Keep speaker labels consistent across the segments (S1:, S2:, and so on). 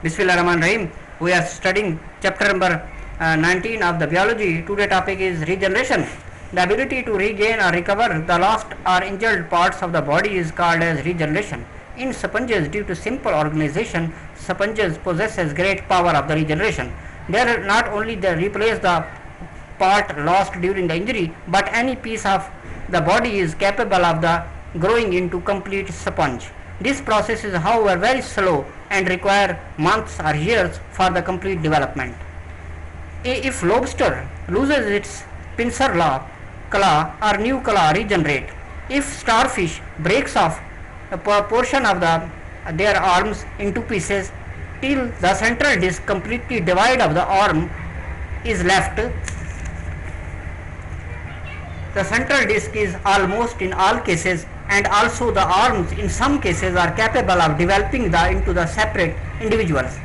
S1: Bismillahirrahmanirrahim. We are studying chapter number 19 of the biology. Today topic is regeneration. The ability to regain or recover the lost or injured parts of the body is called as regeneration. In sponges, due to simple organization, sponges possesses great power of the regeneration. They are not only they replace the part lost during the injury, but any piece of the body is capable of the growing into complete sponge. This process is however very slow and require months or years for the complete development. If lobster loses its pincer claw or new claw regenerate, if starfish breaks off a portion of their arms into pieces till the central disc completely divide of the arm is left, the central disc is almost in all cases, and also the arms in some cases are capable of developing into the separate individuals.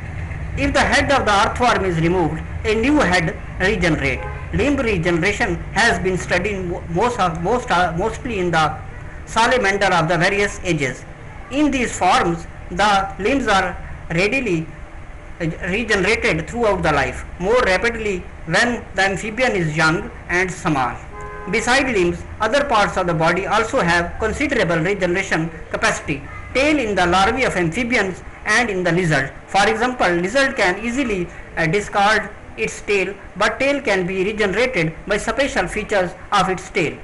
S1: If the head of the earthworm is removed, a new head regenerate. Limb regeneration has been studied mostly in the salamander of the various ages. In these forms, the limbs are readily regenerated throughout the life, more rapidly when the amphibian is young and small. Beside limbs, other parts of the body also have considerable regeneration capacity. Tail in the larvae of amphibians and in the lizard. For example, lizard can easily discard its tail, but tail can be regenerated by special features of its tail.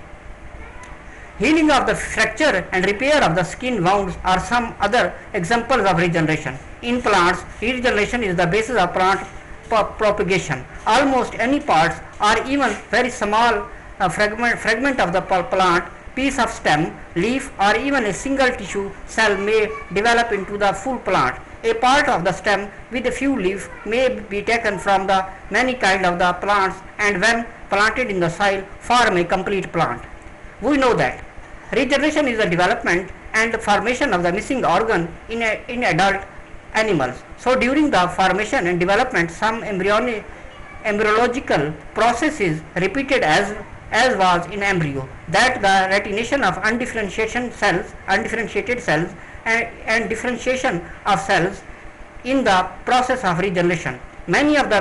S1: Healing of the fracture and repair of the skin wounds are some other examples of regeneration. In plants, regeneration is the basis of plant propagation. Almost any parts or even very small fragment of the plant, piece of stem, leaf, or even a single tissue cell may develop into the full plant. A part of the stem with a few leaves may be taken from the many kinds of the plants and when planted in the soil form a complete plant. We know that regeneration is the development and the formation of the missing organ in adult animals. So during the formation and development, some embryological process is repeated as was in embryo, that the retination of undifferentiated cells and differentiation of cells in the process of regeneration. Many of the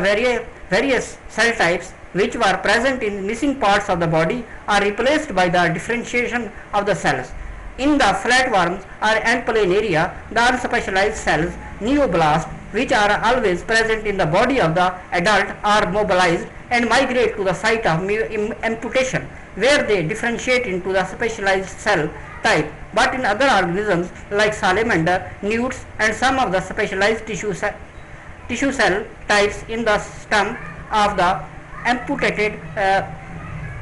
S1: various cell types which were present in missing parts of the body are replaced by the differentiation of the cells. In the flatworms or planaria, the unspecialized cells, neoblast, which are always present in the body of the adult, are mobilized and migrate to the site of amputation, where they differentiate into the specialized cell type. But in other organisms like salamander, newts, and some of the specialized tissue cell types in the stem of the amputated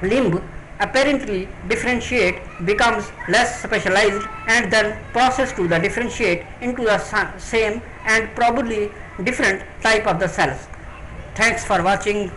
S1: limb apparently differentiate, becomes less specialized, and then processed to the differentiate into the same and probably different type of the cells. Thanks for watching.